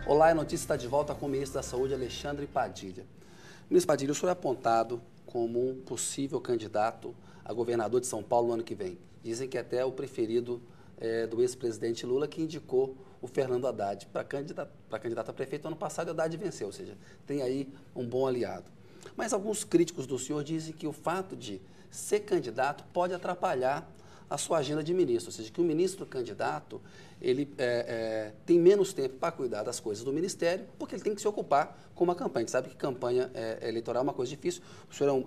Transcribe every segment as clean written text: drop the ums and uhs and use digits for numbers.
Olá, a notícia está de volta com o ministro da Saúde, Alexandre Padilha. Ministro Padilha, o senhor é apontado como um possível candidato a governador de São Paulo no ano que vem. Dizem que até é o preferido do ex-presidente Lula, que indicou o Fernando Haddad para candidato a prefeito ano passado, e o Haddad venceu, ou seja, tem aí um bom aliado. Mas alguns críticos do senhor dizem que o fato de ser candidato pode atrapalhar a sua agenda de ministro, ou seja, que o ministro candidato ele tem menos tempo para cuidar das coisas do ministério, porque ele tem que se ocupar com uma campanha. A gente sabe que campanha eleitoral é uma coisa difícil. O senhor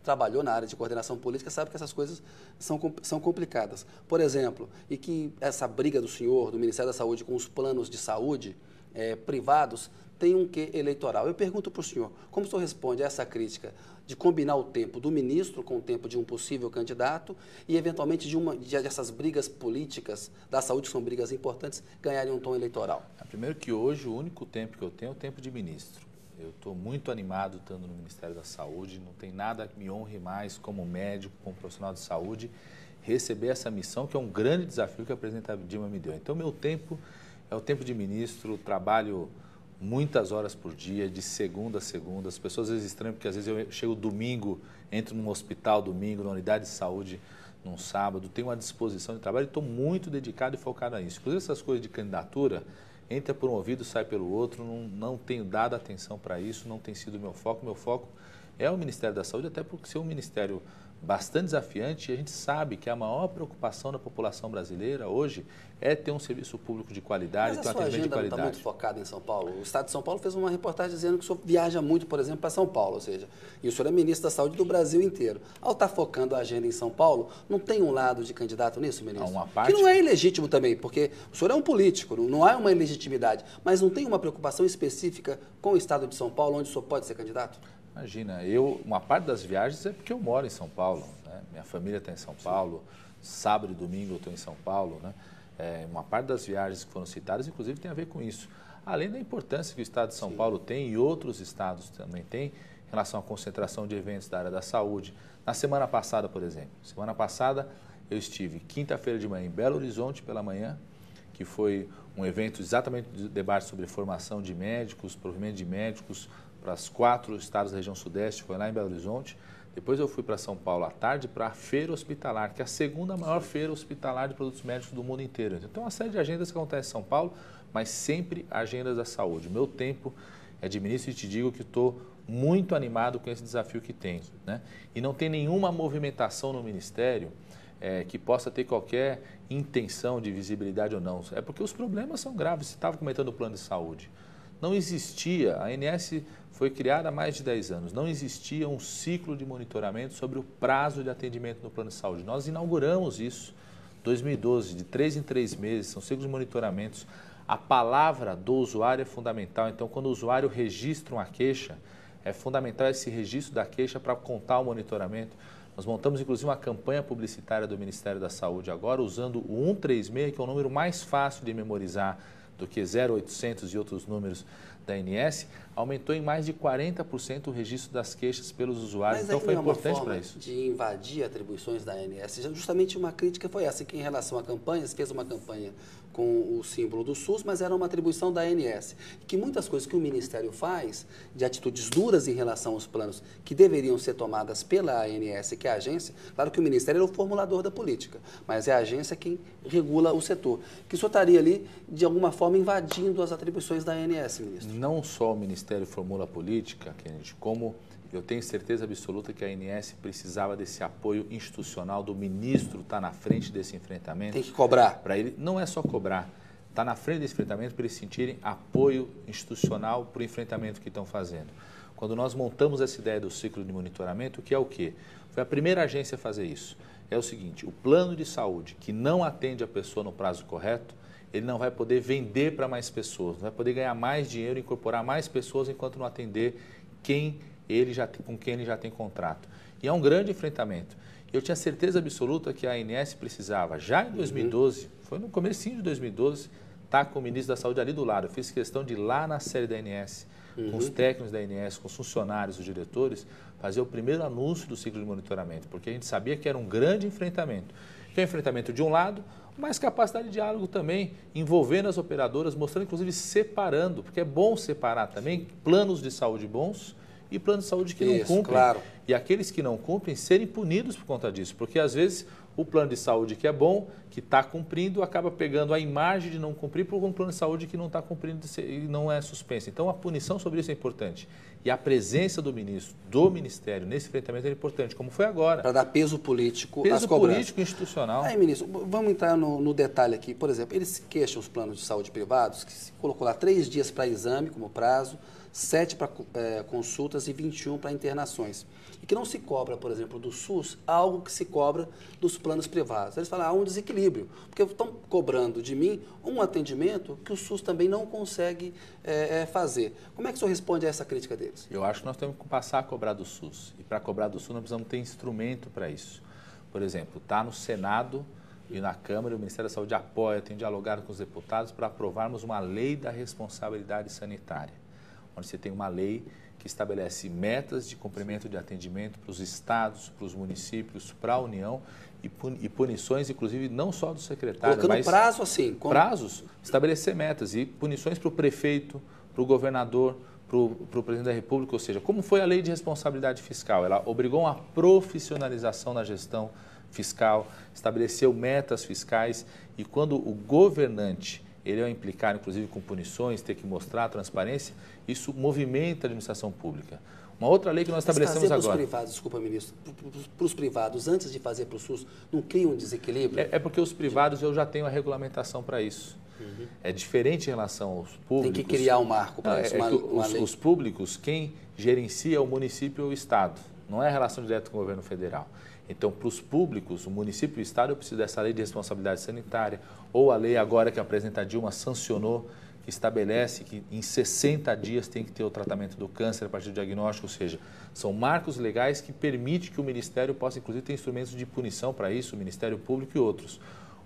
trabalhou na área de coordenação política, sabe que essas coisas são complicadas. Por exemplo, e que essa briga do senhor, do Ministério da Saúde, com os planos de saúde privados, tem um quê eleitoral. Eu pergunto para o senhor, como o senhor responde a essa crítica de combinar o tempo do ministro com o tempo de um possível candidato e, eventualmente, dessas brigas políticas da saúde, que são brigas importantes, ganharem um tom eleitoral? Primeiro que hoje o único tempo que eu tenho é o tempo de ministro. Eu estou muito animado estando no Ministério da Saúde, não tem nada que me honre mais como médico, como profissional de saúde, receber essa missão, que é um grande desafio que a presidenta Dilma me deu. Então, meu tempo é o tempo de ministro, trabalho muitas horas por dia, de segunda a segunda. As pessoas às vezes estranham, porque às vezes eu chego domingo, entro num hospital domingo, na unidade de saúde num sábado, tenho uma disposição de trabalho e estou muito dedicado e focado nisso. Inclusive essas coisas de candidatura, entra por um ouvido, sai pelo outro, não tenho dado atenção para isso, não tem sido o meu foco. Meu foco é o Ministério da Saúde, até porque ser um ministério bastante desafiante, e a gente sabe que a maior preocupação da população brasileira hoje é ter um serviço público de qualidade, ter um atendimento de qualidade. Mas a sua agenda não está muito focada em São Paulo? O Estado de São Paulo fez uma reportagem dizendo que o senhor viaja muito, por exemplo, para São Paulo, ou seja, e o senhor é ministro da Saúde do Brasil inteiro. Ao estar focando a agenda em São Paulo, não tem um lado de candidato nisso, ministro? Uma parte... Que não é ilegítimo também, porque o senhor é um político, não há uma ilegitimidade, mas não tem uma preocupação específica com o Estado de São Paulo, onde o senhor pode ser candidato? Imagina, uma parte das viagens é porque eu moro em São Paulo, né? Minha família está em São Paulo, sábado e domingo eu estou em São Paulo, né? Uma parte das viagens que foram citadas, inclusive, tem a ver com isso. Além da importância que o Estado de São Paulo tem e outros estados também têm, em relação à concentração de eventos da área da saúde. Na semana passada, por exemplo, eu estive quinta-feira de manhã em Belo Horizonte pela manhã, que foi um evento exatamente de debate sobre formação de médicos, provimento de médicos para os 4 estados da região sudeste, foi lá em Belo Horizonte. Depois eu fui para São Paulo à tarde para a Feira Hospitalar, que é a segunda maior feira hospitalar de produtos médicos do mundo inteiro. Então, uma série de agendas que acontecem em São Paulo, mas sempre agendas da saúde. O meu tempo é de ministro e te digo que estou muito animado com esse desafio que tenho, né? E não tem nenhuma movimentação no Ministério que possa ter qualquer intenção de visibilidade ou não. É porque os problemas são graves. Você estava comentando o plano de saúde. Não existia, a ANS foi criada há mais de 10 anos, não existia um ciclo de monitoramento sobre o prazo de atendimento no plano de saúde. Nós inauguramos isso em 2012, de 3 em 3 meses, são ciclos de monitoramentos. A palavra do usuário é fundamental, então quando o usuário registra uma queixa, é fundamental esse registro da queixa para contar o monitoramento. Nós montamos inclusive uma campanha publicitária do Ministério da Saúde agora, usando o 136, que é o número mais fácil de memorizar do que 0800 e outros números da ANS, aumentou em mais de 40% o registro das queixas pelos usuários. Então foi importante para isso. De invadir atribuições da ANS, justamente uma crítica foi essa, que em relação a campanhas, fez uma campanha com o símbolo do SUS, mas era uma atribuição da ANS. Que muitas coisas que o Ministério faz, de atitudes duras em relação aos planos que deveriam ser tomadas pela ANS, que é a agência, claro que o Ministério é o formulador da política, mas é a agência quem regula o setor. Que isso estaria ali, de alguma forma, invadindo as atribuições da ANS, ministro? Não só o Ministério formula a política, Kennedy, como eu tenho certeza absoluta que a ANS precisava desse apoio institucional do ministro estar na frente desse enfrentamento. Tem que cobrar. Para ele, não é só cobrar, está na frente desse enfrentamento para eles sentirem apoio institucional para o enfrentamento que estão fazendo. Quando nós montamos essa ideia do ciclo de monitoramento, que é o quê? Foi a primeira agência a fazer isso. É o seguinte, o plano de saúde que não atende a pessoa no prazo correto, ele não vai poder vender para mais pessoas, não vai poder ganhar mais dinheiro, incorporar mais pessoas enquanto não atender com quem ele já tem contrato. E é um grande enfrentamento. Eu tinha certeza absoluta que a ANS precisava, já em 2012, foi no comecinho de 2012, estar com o ministro da Saúde ali do lado. Eu fiz questão de ir lá na sede da ANS, com os técnicos da ANS, com os funcionários, os diretores, fazer o primeiro anúncio do ciclo de monitoramento, porque a gente sabia que era um grande enfrentamento. que é o enfrentamento de um lado, mas capacidade de diálogo também, envolvendo as operadoras, mostrando, inclusive, separando, porque é bom separar também planos de saúde bons e planos de saúde que não cumprem. Claro. E aqueles que não cumprem serem punidos por conta disso, porque às vezes o plano de saúde que é bom, que está cumprindo, acaba pegando a imagem de não cumprir por um plano de saúde que não está cumprindo e não é suspenso. Então a punição sobre isso é importante. E a presença do ministro, do Ministério, nesse enfrentamento é importante, como foi agora. Para dar peso político às Peso cobranças. político e institucional. Aí, ministro, vamos entrar no detalhe aqui. Por exemplo, eles queixam os planos de saúde privados, que se colocou lá 3 dias para exame como prazo, 7 para consultas e 21 para internações. E que não se cobra, por exemplo, do SUS algo que se cobra dos planos privados. Eles falam, há um desequilíbrio, porque estão cobrando de mim um atendimento que o SUS também não consegue fazer. Como é que o senhor responde a essa crítica deles? Eu acho que nós temos que passar a cobrar do SUS. E para cobrar do SUS nós precisamos ter instrumento para isso. Por exemplo, está no Senado e na Câmara, o Ministério da Saúde apoia, tem dialogado com os deputados para aprovarmos uma lei da responsabilidade sanitária, onde você tem uma lei que estabelece metas de cumprimento de atendimento para os estados, para os municípios, para a União e punições, inclusive, não só do secretário, colocando mas prazo assim. Prazos, estabelecer metas e punições para o prefeito, para o governador, para o presidente da República, ou seja, como foi a lei de responsabilidade fiscal? Ela obrigou uma profissionalização na gestão fiscal, estabeleceu metas fiscais e quando o governante ele é implicar, inclusive, com punições, ter que mostrar a transparência, isso movimenta a administração pública. Uma outra lei que nós estabelecemos agora... Para os privados, desculpa, ministro, para os privados, antes de fazer para o SUS, não cria um desequilíbrio? É porque os privados eu já tenho a regulamentação para isso. É diferente em relação aos públicos. Tem que criar um marco para isso, uma lei. Os públicos, quem gerencia é o município ou o Estado, não é a relação direta com o governo federal. Então, para os públicos, o município e o Estado, eu preciso dessa lei de responsabilidade sanitária, ou a lei agora que a presidenta Dilma sancionou, que estabelece que em 60 dias tem que ter o tratamento do câncer a partir do diagnóstico, ou seja, são marcos legais que permitem que o Ministério possa, inclusive, ter instrumentos de punição para isso, o Ministério Público e outros.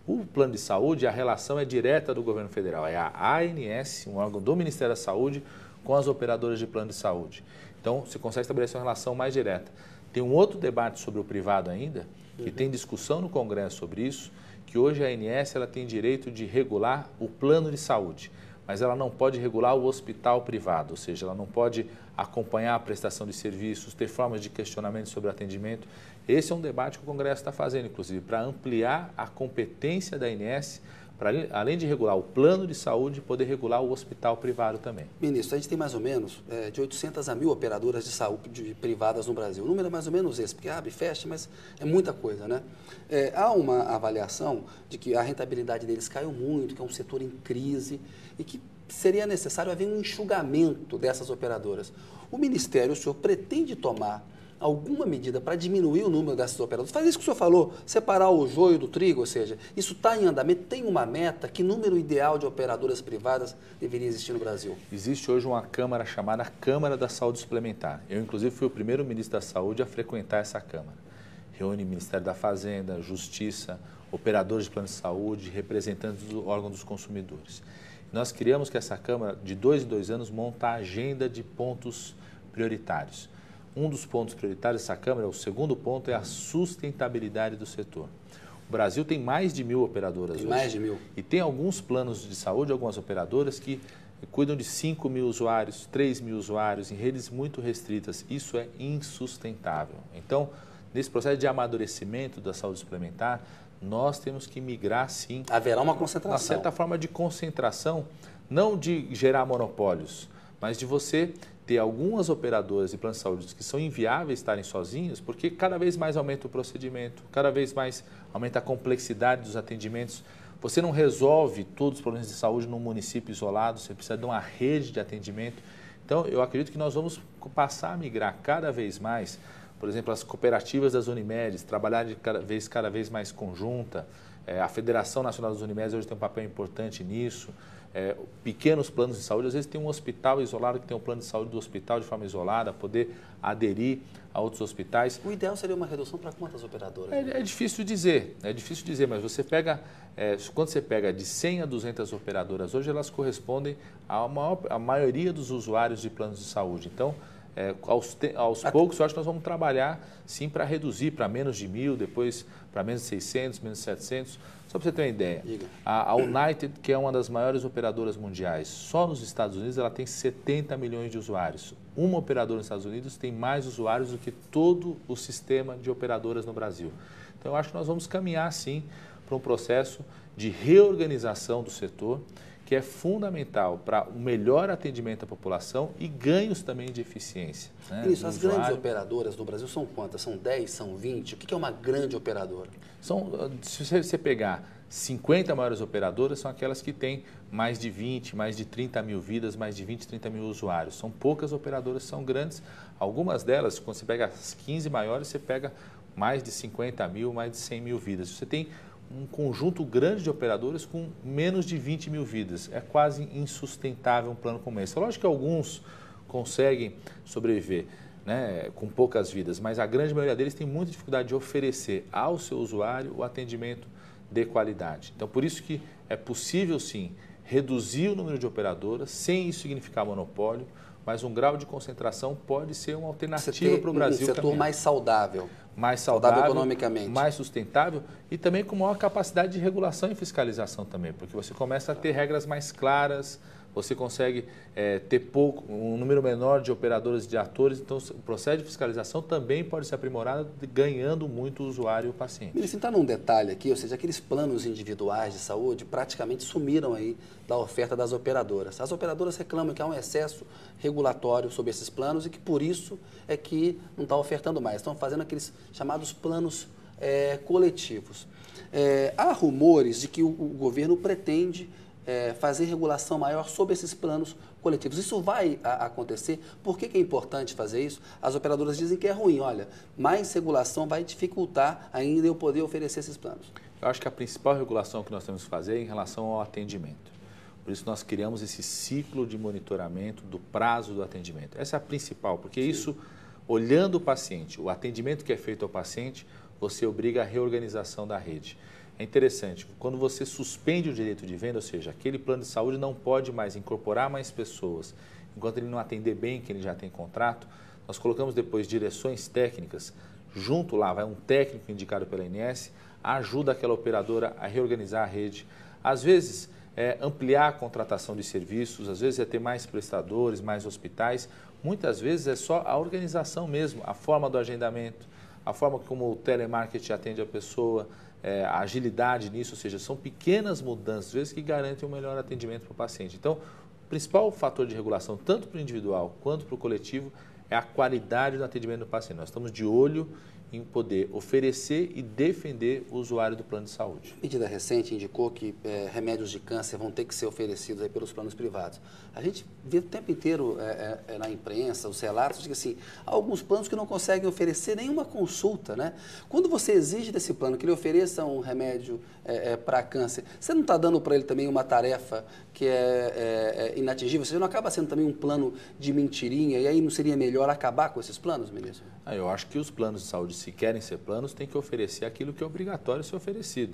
O plano de saúde, a relação é direta do governo federal, é a ANS, um órgão do Ministério da Saúde, com as operadoras de plano de saúde. Então, você consegue estabelecer uma relação mais direta. Tem um outro debate sobre o privado ainda, que tem discussão no Congresso sobre isso, que hoje a ANS ela tem direito de regular o plano de saúde, mas ela não pode regular o hospital privado, ou seja, ela não pode acompanhar a prestação de serviços, ter formas de questionamento sobre o atendimento. Esse é um debate que o Congresso está fazendo, inclusive, para ampliar a competência da ANS, para, além de regular o plano de saúde, poder regular o hospital privado também. Ministro, a gente tem mais ou menos de 800 a 1.000 operadoras de saúde privadas no Brasil. O número é mais ou menos esse, porque abre e fecha, mas é muita coisa, né? Há uma avaliação de que a rentabilidade deles caiu muito, que é um setor em crise e que seria necessário haver um enxugamento dessas operadoras. O Ministério, o senhor pretende tomar alguma medida para diminuir o número dessas operadoras? Faz isso que o senhor falou, separar o joio do trigo, ou seja, isso está em andamento, tem uma meta, que número ideal de operadoras privadas deveria existir no Brasil? Existe hoje uma Câmara chamada Câmara da Saúde Suplementar. Eu, inclusive, fui o primeiro ministro da Saúde a frequentar essa Câmara. Reúne Ministério da Fazenda, Justiça, operadores de plano de saúde, representantes do órgão dos consumidores. Nós criamos que essa Câmara, de 2 em 2 anos, monta a agenda de pontos prioritários. Um dos pontos prioritários dessa Câmara, o segundo ponto, é a sustentabilidade do setor. O Brasil tem mais de 1.000 operadoras hoje. Mais de 1.000. E tem alguns planos de saúde, algumas operadoras que cuidam de 5.000 usuários, 3.000 usuários, em redes muito restritas. Isso é insustentável. Então, nesse processo de amadurecimento da saúde suplementar, nós temos que migrar, sim. Haverá uma concentração. Uma certa forma de concentração, não de gerar monopólios, mas de você ter algumas operadoras de plano de saúde que são inviáveis estarem sozinhas, porque cada vez mais aumenta o procedimento, cada vez mais aumenta a complexidade dos atendimentos. Você não resolve todos os problemas de saúde num município isolado, você precisa de uma rede de atendimento. Então, eu acredito que nós vamos passar a migrar cada vez mais, por exemplo, as cooperativas das Unimedes, trabalhar de cada vez mais conjunta. A Federação Nacional das Unimedes hoje tem um papel importante nisso. Pequenos planos de saúde, às vezes tem um hospital isolado que tem um plano de saúde do hospital de forma isolada, poder aderir a outros hospitais. O ideal seria uma redução para quantas operadoras? É difícil dizer, mas você pega, quando você pega de 100 a 200 operadoras hoje, elas correspondem à maioria dos usuários de planos de saúde. Então, aos poucos, eu acho que nós vamos trabalhar, sim, para reduzir para menos de 1.000, depois para menos de 600, menos de 700. Só para você ter uma ideia, a United, que é uma das maiores operadoras mundiais, só nos Estados Unidos ela tem 70 milhões de usuários. Uma operadora nos Estados Unidos tem mais usuários do que todo o sistema de operadoras no Brasil. Então, eu acho que nós vamos caminhar, sim, para um processo de reorganização do setor, que é fundamental para o melhor atendimento à população e ganhos também de eficiência. Né? Isso, as grandes operadoras no Brasil são quantas? São 10, são 20? O que é uma grande operadora? Se você pegar 50 maiores operadoras, são aquelas que têm mais de 20, mais de 30 mil vidas, mais de 20, 30 mil usuários. São poucas operadoras que são grandes. Algumas delas, quando você pega as 15 maiores, você pega mais de 50 mil, mais de 100 mil vidas. Você tem um conjunto grande de operadoras com menos de 20 mil vidas. É quase insustentável um plano como esse. É lógico que alguns conseguem sobreviver, né, com poucas vidas, mas a grande maioria deles tem muita dificuldade de oferecer ao seu usuário o atendimento de qualidade. Então, por isso que é possível, sim, reduzir o número de operadoras, sem isso significar monopólio, mas um grau de concentração pode ser uma alternativa para o Brasil. Um setor mais saudável. Mais saudável economicamente. Mais sustentável e também com maior capacidade de regulação e fiscalização também, porque você começa a ter regras mais claras, você consegue ter um número menor de operadoras e de atores, então o processo de fiscalização também pode ser aprimorado, ganhando muito o usuário e o paciente. Ministro, está num detalhe aqui, ou seja, aqueles planos individuais de saúde praticamente sumiram aí da oferta das operadoras. As operadoras reclamam que há um excesso regulatório sobre esses planos e que por isso é que não está ofertando mais. Estão fazendo aqueles chamados planos coletivos. Há rumores de que o governo pretende fazer regulação maior sobre esses planos coletivos. Isso vai acontecer? Por que é importante fazer isso? As operadoras dizem que é ruim. Olha, mais regulação vai dificultar ainda eu poder oferecer esses planos. Eu acho que a principal regulação que nós temos que fazer é em relação ao atendimento. Por isso nós criamos esse ciclo de monitoramento do prazo do atendimento. Essa é a principal, porque isso, olhando o paciente, o atendimento que é feito ao paciente, você obriga a reorganização da rede. É interessante, quando você suspende o direito de venda, ou seja, aquele plano de saúde não pode mais incorporar mais pessoas, enquanto ele não atender bem quem ele já tem contrato, nós colocamos depois direções técnicas, junto lá vai um técnico indicado pela ANS, ajuda aquela operadora a reorganizar a rede. Às vezes, ampliar a contratação de serviços, às vezes é ter mais prestadores, mais hospitais, muitas vezes é só a organização mesmo, a forma do agendamento, a forma como o telemarketing atende a pessoa, a agilidade nisso, ou seja, são pequenas mudanças, às vezes, que garantem um melhor atendimento para o paciente. Então, o principal fator de regulação, tanto para o individual quanto para o coletivo, é a qualidade do atendimento do paciente. Nós estamos de olho em poder oferecer e defender o usuário do plano de saúde. A medida recente indicou que remédios de câncer vão ter que ser oferecidos aí pelos planos privados. A gente vê o tempo inteiro na imprensa, os relatos, de que assim, há alguns planos que não conseguem oferecer nenhuma consulta, né? Quando você exige desse plano que ele ofereça um remédio para câncer, você não está dando para ele também uma tarefa que é inatingível? Você não acaba sendo também um plano de mentirinha e aí não seria melhor acabar com esses planos, ministro? Eu acho que os planos de saúde, se querem ser planos, têm que oferecer aquilo que é obrigatório ser oferecido.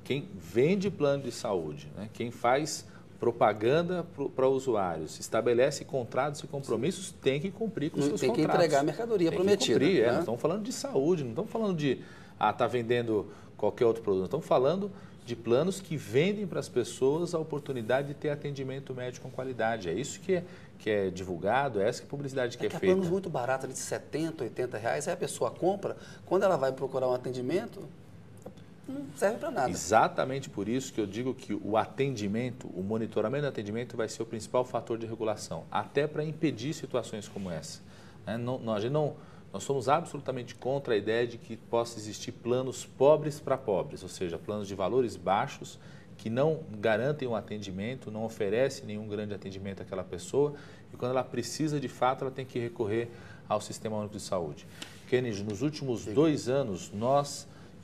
Quem vende plano de saúde, né? Quem faz propaganda para usuários, estabelece contratos e compromissos, tem que cumprir com os seus contratos. Tem que entregar a mercadoria prometida. Tem que cumprir, Nós estamos falando de saúde, não estamos falando de tá vendendo qualquer outro produto, nós estamos falando de planos que vendem para as pessoas a oportunidade de ter atendimento médico com qualidade. É isso que é divulgado, é essa que a publicidade que é feita. Planos muito baratos, de 70, 80 reais, aí a pessoa compra, quando ela vai procurar um atendimento, não serve para nada. Exatamente por isso que eu digo que o atendimento, o monitoramento do atendimento vai ser o principal fator de regulação, até para impedir situações como essa. Nós somos absolutamente contra a ideia de que possa existir planos pobres para pobres, ou seja, planos de valores baixos que não garantem um atendimento, não oferecem nenhum grande atendimento àquela pessoa e quando ela precisa de fato, ela tem que recorrer ao Sistema Único de Saúde. Kennedy, nos últimos 2 anos,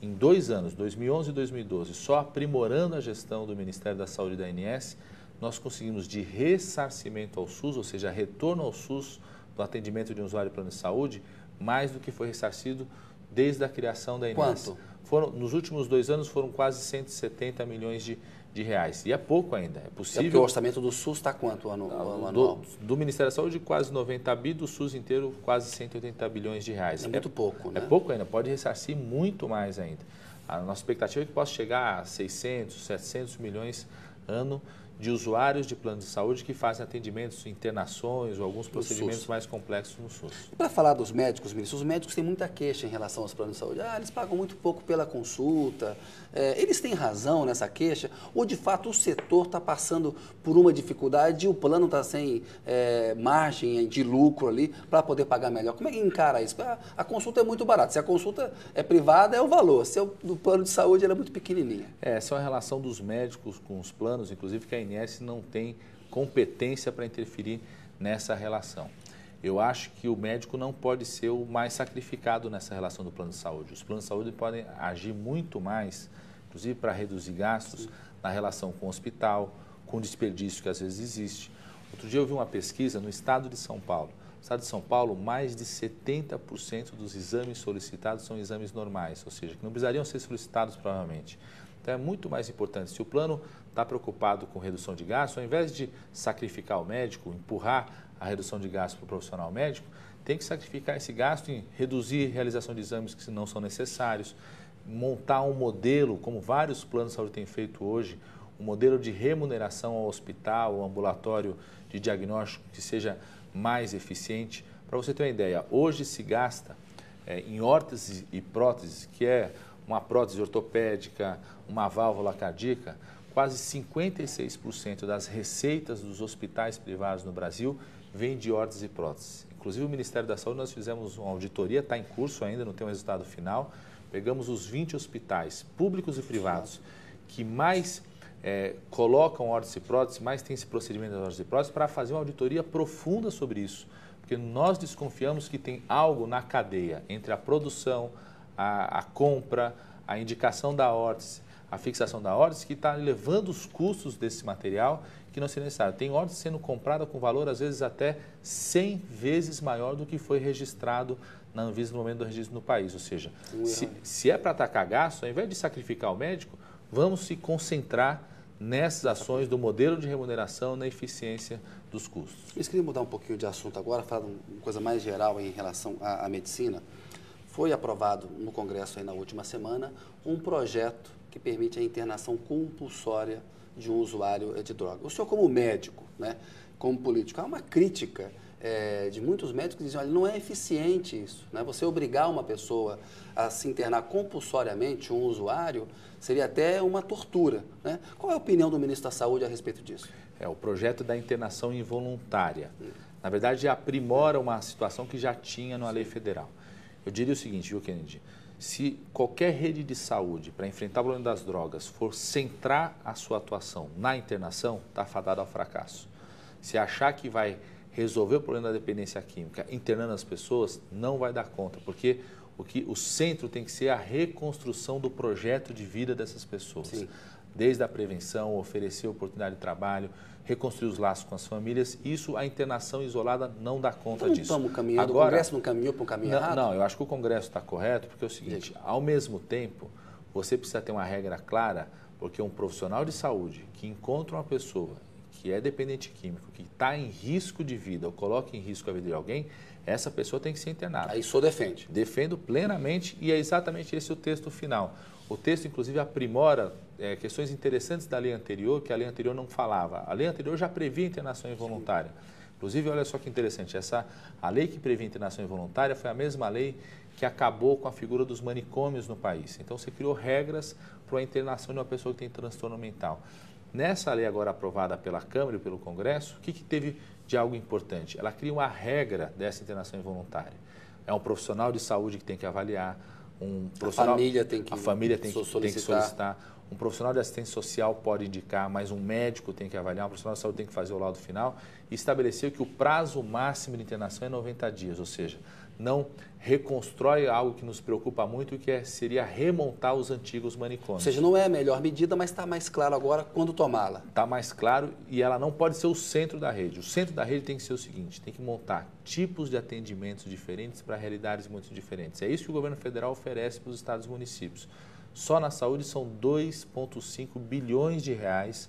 em 2 anos, 2011 e 2012, só aprimorando a gestão do Ministério da Saúde e da ANS, nós conseguimos de ressarcimento ao SUS, ou seja, retorno ao SUS do atendimento de um usuário de plano de saúde, mais do que foi ressarcido desde a criação da INSS. Quanto? Nos últimos 2 anos foram quase 170 milhões de reais. E é pouco ainda, é possível... Porque o orçamento do SUS está quanto o anual? Do Ministério da Saúde, quase 90 bi, do SUS inteiro, quase 180 bilhões de reais. É muito pouco, né? É pouco ainda, pode ressarcir muito mais ainda. A nossa expectativa é que possa chegar a 600, 700 milhões ano de usuários de planos de saúde que fazem atendimentos, internações ou alguns procedimentos mais complexos no SUS. E para falar dos médicos, ministro, os médicos têm muita queixa em relação aos planos de saúde. Eles pagam muito pouco pela consulta. Eles têm razão nessa queixa? Ou, de fato, o setor está passando por uma dificuldade e o plano está sem margem de lucro ali para poder pagar melhor? Como é que encara isso? A consulta é muito barata. Se a consulta é privada, é o valor. Se é do plano de saúde, ela é muito pequenininha. Essa é uma relação dos médicos com os planos, inclusive que a INSS não tem competência para interferir nessa relação. Eu acho que o médico não pode ser o mais sacrificado nessa relação do plano de saúde. Os planos de saúde podem agir muito mais, inclusive para reduzir gastos, na relação com o hospital, com o desperdício que às vezes existe. Outro dia eu vi uma pesquisa no estado de São Paulo. No estado de São Paulo, mais de 70% dos exames solicitados são exames normais, ou seja, que não precisariam ser solicitados provavelmente. Então é muito mais importante, se o plano está preocupado com redução de gastos, ao invés de sacrificar o médico, empurrar a redução de gastos para o profissional médico, tem que sacrificar esse gasto em reduzir a realização de exames que não são necessários, montar um modelo, como vários planos de saúde têm feito hoje, um modelo de remuneração ao hospital, ao ambulatório de diagnóstico que seja mais eficiente. Para você ter uma ideia, hoje se gasta em órteses e próteses, que é uma prótese ortopédica, uma válvula cardíaca, quase 56% das receitas dos hospitais privados no Brasil vem de órteses e próteses. Inclusive o Ministério da Saúde, nós fizemos uma auditoria, está em curso ainda, não tem um resultado final, pegamos os 20 hospitais públicos e privados que mais colocam órteses e próteses, mais tem esse procedimento das órteses e próteses, para fazer uma auditoria profunda sobre isso. Porque nós desconfiamos que tem algo na cadeia entre a produção, a compra, a indicação da órtese, a fixação da órtese, que está elevando os custos desse material que não seria necessário. Tem órtese sendo comprada com valor, às vezes, até 100 vezes maior do que foi registrado na Anvisa no momento do registro no país. Ou seja, se é para atacar gasto, ao invés de sacrificar o médico, vamos se concentrar nessas ações do modelo de remuneração, na eficiência dos custos. Eu queria mudar um pouquinho de assunto agora, falar uma coisa mais geral em relação à medicina. Foi aprovado no Congresso aí na última semana um projeto que permite a internação compulsória de um usuário de droga. O senhor, como médico, né, como político, há uma crítica de muitos médicos que dizem, olha, não é eficiente isso, né? Você obrigar uma pessoa a se internar compulsoriamente, um usuário, seria até uma tortura, né? Qual é a opinião do ministro da Saúde a respeito disso? O projeto da internação involuntária. Na verdade, aprimora uma situação que já tinha na lei federal. Eu diria o seguinte, viu, Kennedy? Se qualquer rede de saúde para enfrentar o problema das drogas for centrar a sua atuação na internação, está fadado ao fracasso. Se achar que vai resolver o problema da dependência química internando as pessoas, não vai dar conta, porque o centro tem que ser a reconstrução do projeto de vida dessas pessoas. Sim. Desde a prevenção, oferecer oportunidade de trabalho, reconstruir os laços com as famílias, isso a internação isolada não dá conta disso. Estamos caminhando, agora, o Congresso não caminhou para um caminho errado? Não, eu acho que o Congresso está correto, porque é o seguinte, ao mesmo tempo, você precisa ter uma regra clara, porque um profissional de saúde que encontra uma pessoa que é dependente químico, que está em risco de vida ou coloca em risco a vida de alguém, essa pessoa tem que ser internada. Aí o senhor defende? Defendo plenamente e é exatamente esse o texto final. O texto, inclusive, aprimora questões interessantes da lei anterior, que a lei anterior não falava. A lei anterior já previa internação involuntária. Inclusive, olha só que interessante, a lei que previa internação involuntária foi a mesma lei que acabou com a figura dos manicômios no país. Então, você criou regras para a internação de uma pessoa que tem transtorno mental. Nessa lei agora aprovada pela Câmara e pelo Congresso, o que teve de algo importante? Ela cria uma regra dessa internação involuntária. É um profissional de saúde que tem que avaliar, a família tem que solicitar, um profissional de assistência social pode indicar, mas um médico tem que avaliar, um profissional de saúde tem que fazer o laudo final e estabeleceu que o prazo máximo de internação é 90 dias, ou seja, não reconstrói algo que nos preocupa muito, que seria remontar os antigos manicômios. Ou seja, não é a melhor medida, mas está mais claro agora quando tomá-la. Está mais claro e ela não pode ser o centro da rede. O centro da rede tem que ser o seguinte, tem que montar tipos de atendimentos diferentes para realidades muito diferentes. É isso que o governo federal oferece para os estados e municípios. Só na saúde são 2,5 bilhões de reais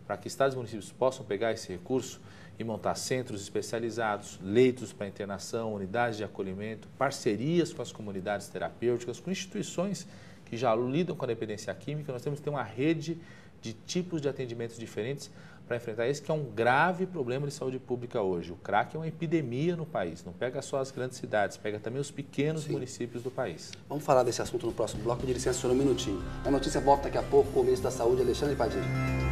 para que estados e municípios possam pegar esse recurso e montar centros especializados, leitos para internação, unidades de acolhimento, parcerias com as comunidades terapêuticas, com instituições que já lidam com a dependência química. Nós temos que ter uma rede de tipos de atendimentos diferentes para enfrentar esse que é um grave problema de saúde pública hoje. O crack é uma epidemia no país, não pega só as grandes cidades, pega também os pequenos municípios do país. Vamos falar desse assunto no próximo bloco. De licença, senhor, um minutinho. A notícia volta daqui a pouco com o ministro da Saúde, Alexandre Padilha.